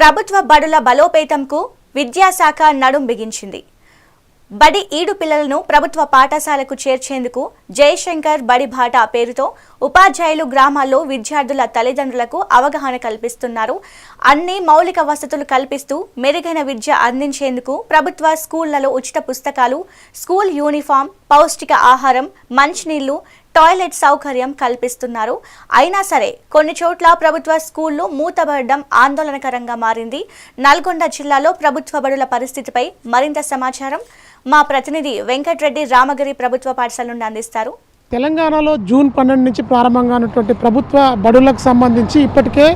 ప్రభుత్వ బడుల బలోపేతంకు విద్యాశాఖ నడుం బిగించింది. బడి ఈడు పిల్లలను ప్రభుత్వ పాఠశాలకు చేర్చేందుకు జయశంకర్ బడి బాట పేరుతో ఉపాధ్యాయులు గ్రామాల్లో విద్యార్థుల తల్లిదండ్రులకు అవగాహన కల్పిస్తున్నారు. అన్ని మౌలిక వసతులు కల్పిస్తూ మెరుగైన విద్య అందించేందుకు ప్రభుత్వ స్కూళ్లలో ఉచిత పుస్తకాలు, స్కూల్ యూనిఫామ్, పౌష్టిక ఆహారం, మంచినీళ్లు, టాయిలెట్ సౌకర్యం కల్పిస్తున్నారు. అయినా సరే కొన్ని చోట్ల ప్రభుత్వ స్కూళ్లు మూతబడడం ఆందోళనకరంగా మారింది. నల్గొండ జిల్లాలో ప్రభుత్వ బడుల పరిస్థితిపై మరింత సమాచారం మా ప్రతినిధి వెంకటరెడ్డి రామగిరి ప్రభుత్వ పాఠశాల నుండి అందిస్తారు. తెలంగాణలో జూన్ 12 నుంచి ప్రారంభంగా ఉన్నటువంటి ప్రభుత్వ బడులకు సంబంధించి ఇప్పటికే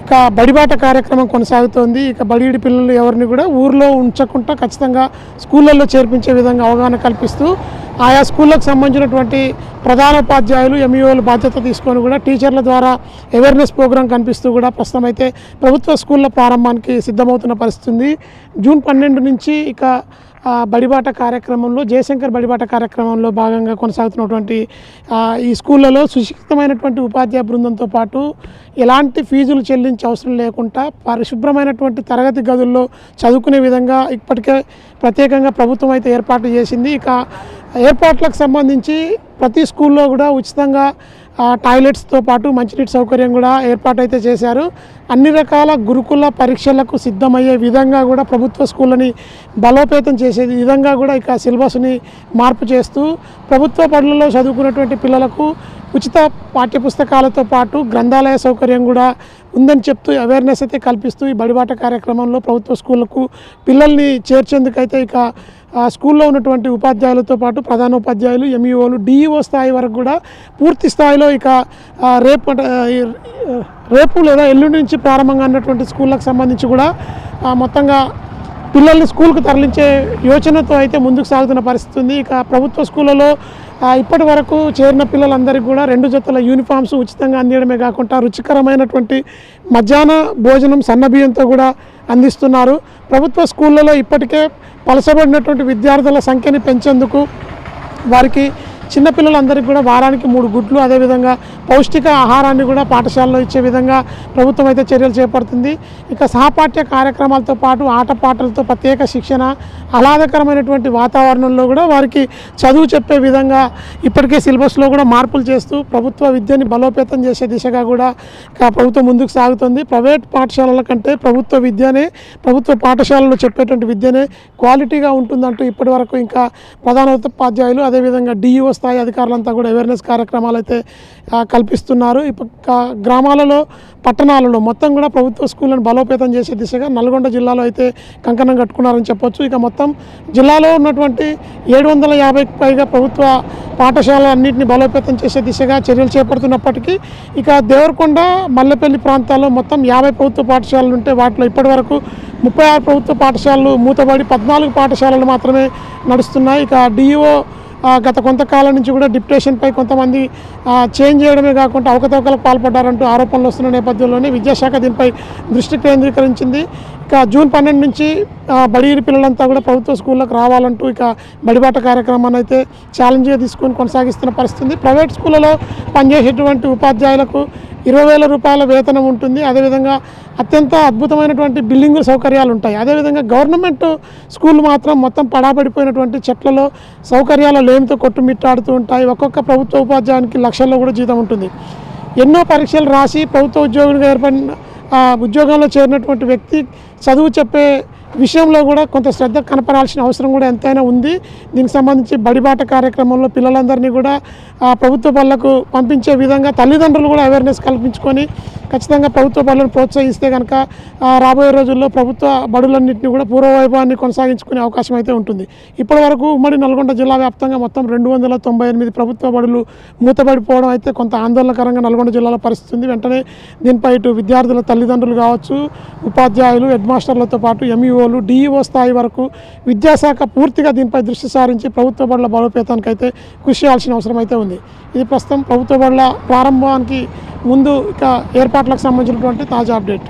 ఇక బడిబాట కార్యక్రమం కొనసాగుతోంది. ఇక బడిడి పిల్లలు ఎవరిని కూడా ఊర్లో ఉంచకుండా ఖచ్చితంగా స్కూళ్ళల్లో చేర్పించే విధంగా అవగాహన కల్పిస్తూ ఆయా స్కూళ్ళకు సంబంధించినటువంటి ప్రధానోపాధ్యాయులు ఎంఈఓలు బాధ్యత తీసుకొని కూడా టీచర్ల ద్వారా అవేర్నెస్ ప్రోగ్రాం కనిపిస్తూ కూడా ప్రస్తుతం అయితే ప్రభుత్వ స్కూళ్ళ ప్రారంభానికి సిద్ధమవుతున్న పరిస్థితి ఉంది. జూన్ 12 నుంచి ఇక బడిబాట కార్యక్రమంలో జయశంకర్ బడిబాట కార్యక్రమంలో భాగంగా కొనసాగుతున్నటువంటి ఈ స్కూళ్ళలో సుశిక్షితమైనటువంటి ఉపాధ్యాయ బృందంతో పాటు ఎలాంటి ఫీజులు చెల్లించే అవసరం లేకుండా పరిశుభ్రమైనటువంటి తరగతి గదుల్లో చదువుకునే విధంగా ఇప్పటికే ప్రత్యేకంగా ప్రభుత్వం అయితే ఏర్పాటు చేసింది. ఇక ఏర్పాట్లకు సంబంధించి ప్రతి స్కూల్లో కూడా ఉచితంగా టాయిలెట్స్తో పాటు మంచినీటి సౌకర్యం కూడా ఏర్పాటు అయితే చేశారు. అన్ని రకాల గురుకుల పరీక్షలకు సిద్ధమయ్యే విధంగా కూడా ప్రభుత్వ స్కూళ్ళని బలోపేతం చేసే విధంగా కూడా ఇక సిలబస్ని మార్పు చేస్తూ ప్రభుత్వ బడులలో చదువుకున్నటువంటి పిల్లలకు ఉచిత పాఠ్యపుస్తకాలతో పాటు గ్రంథాలయ సౌకర్యం కూడా ఉందని చెప్తూ అవేర్నెస్ అయితే కల్పిస్తూ ఈ బడిబాట కార్యక్రమంలో ప్రభుత్వ స్కూళ్ళకు పిల్లల్ని చేర్చేందుకైతే ఇక స్కూల్లో ఉన్నటువంటి ఉపాధ్యాయులతో పాటు ప్రధానోపాధ్యాయులు, ఎంఈఓలు, డిఈఓ స్థాయి వరకు కూడా పూర్తి స్థాయిలో ఇక రేపు లేదా ఎల్లుండి నుంచి ప్రారంభంగా ఉన్నటువంటి స్కూళ్ళకు సంబంధించి కూడా మొత్తంగా పిల్లల్ని స్కూల్కు తరలించే యోచనతో అయితే ముందుకు సాగుతున్న పరిస్థితి ఉంది. ఇక ప్రభుత్వ స్కూళ్ళలో ఇప్పటి వరకు చేరిన పిల్లలందరికీ కూడా 2 జతల యూనిఫామ్స్ ఉచితంగా అందించడమే కాకుండా రుచికరమైనటువంటి మధ్యాహ్న భోజనం సన్నబియ్యంతో కూడా అందిస్తున్నారు. ప్రభుత్వ స్కూళ్ళలో ఇప్పటికే పలసబడినటువంటి విద్యార్థుల సంఖ్యని పెంచేందుకు వారికి చిన్నపిల్లలందరికీ కూడా వారానికి 3 గుడ్లు అదేవిధంగా పౌష్టిక ఆహారాన్ని కూడా పాఠశాలలో ఇచ్చే విధంగా ప్రభుత్వం అయితే చర్యలు చేపడుతుంది. ఇక సహపాఠ్య కార్యక్రమాలతో పాటు ఆటపాటలతో ప్రత్యేక శిక్షణ, ఆహ్లాదకరమైనటువంటి వాతావరణంలో కూడా వారికి చదువు చెప్పే విధంగా ఇప్పటికే సిలబస్లో కూడా మార్పులు చేస్తూ ప్రభుత్వ విద్యని బలోపేతం చేసే దిశగా కూడా ప్రభుత్వం ముందుకు సాగుతుంది. ప్రైవేట్ పాఠశాలల కంటే ప్రభుత్వ విద్యనే, ప్రభుత్వ పాఠశాలలో చెప్పేటువంటి విద్యనే క్వాలిటీగా ఉంటుందంటూ ఇప్పటి వరకు ఇంకా ప్రధానోపాధ్యాయులు అదేవిధంగా డిఈఓ స్థాయి అధికారులంతా కూడా అవేర్నెస్ కార్యక్రమాలు అయితే కల్పిస్తున్నారు. గ్రామాలలో, పట్టణాలలో మొత్తం కూడా ప్రభుత్వ స్కూళ్ళను బలోపేతం చేసే దిశగా నల్గొండ జిల్లాలో అయితే కంకణం కట్టుకున్నారని చెప్పొచ్చు. ఇక మొత్తం జిల్లాలో ఉన్నటువంటి 750కి పైగా ప్రభుత్వ పాఠశాలన్నింటినీ బలోపేతం చేసే దిశగా చర్యలు చేపడుతున్నప్పటికీ ఇక దేవరకొండ, మల్లెపల్లి ప్రాంతాల్లో మొత్తం 50 ప్రభుత్వ పాఠశాలలు ఉంటే వాటిలో ఇప్పటి వరకు 36 ప్రభుత్వ పాఠశాలలు మూతబడి 14 పాఠశాలలు మాత్రమే నడుస్తున్నాయి. ఇక డిఈఓ గత కొంతకాలం నుంచి కూడా డిప్యుటేషన్పై కొంతమంది చేంజ్ చేయడమే కాకుండా అవకతవకలకు పాల్పడ్డారంటూ ఆరోపణలు వస్తున్న నేపథ్యంలోనే విద్యాశాఖ దీనిపై దృష్టి కేంద్రీకరించింది. ఇక జూన్ 12 నుంచి బడిగిరి పిల్లలంతా కూడా ప్రభుత్వ స్కూళ్ళకు రావాలంటూ ఇక బడిబాట కార్యక్రమాన్ని అయితే ఛాలెంజ్గా తీసుకొని కొనసాగిస్తున్న పరిస్థితి. ప్రైవేట్ స్కూళ్ళలో పనిచేసేటువంటి ఉపాధ్యాయులకు 20,000 రూపాయల వేతనం ఉంటుంది. అదేవిధంగా అత్యంత అద్భుతమైనటువంటి బిల్డింగ్ సౌకర్యాలు ఉంటాయి. అదేవిధంగా గవర్నమెంట్ స్కూల్ మాత్రం మొత్తం పడాపడిపోయినటువంటి చెట్లలో సౌకర్యాల లేమితో కొట్టుమిట్టాడుతూ ఉంటాయి. ఒక్కొక్క ప్రభుత్వ ఉపాధ్యాయునికి లక్షల్లో కూడా జీతం ఉంటుంది. ఎన్నో పరీక్షలు రాసి ప్రభుత్వ ఉద్యోగులుగా ఏర్పడిన ఉద్యోగంలో చేరినటువంటి వ్యక్తి చదువు చెప్పే విషయంలో కూడా కొంత శ్రద్ధ కనపరాల్సిన అవసరం కూడా ఎంతైనా ఉంది. దీనికి సంబంధించి బడిబాట కార్యక్రమంలో పిల్లలందరినీ కూడా ప్రభుత్వ బడులకు పంపించే విధంగా తల్లిదండ్రులు కూడా అవేర్నెస్ కల్పించుకొని ఖచ్చితంగా ప్రభుత్వ బడులను ప్రోత్సహిస్తే కనుక రాబోయే రోజుల్లో ప్రభుత్వ బడులన్నింటినీ కూడా పూర్వవైభవాన్ని కొనసాగించుకునే అవకాశం అయితే ఉంటుంది. ఇప్పటి వరకు ఉమ్మడి నల్గొండ జిల్లా వ్యాప్తంగా మొత్తం 298 ప్రభుత్వ బడులు మూతబడిపోవడం అయితే కొంత ఆందోళనకరంగా నల్గొండ జిల్లాలో పరిస్థితి ఉంది. వెంటనే దీనిపై ఇటు విద్యార్థుల తల్లిదండ్రులు కావచ్చు, ఉపాధ్యాయులు, హెడ్ మాస్టర్లతో పాటు ఎంఈఓలు, డిఈఓ స్థాయి వరకు విద్యాశాఖ పూర్తిగా దీనిపై దృష్టి సారించి ప్రభుత్వ బడుల బలోపేతానికి అయితే కృషి చేయాల్సిన అవసరం అయితే ఉంది. ఇది ప్రస్తుతం ప్రభుత్వ బడుల ప్రారంభానికి ముందు ఇక ఏర్పాట్లకు సంబంధించినటువంటి తాజా అప్డేట్.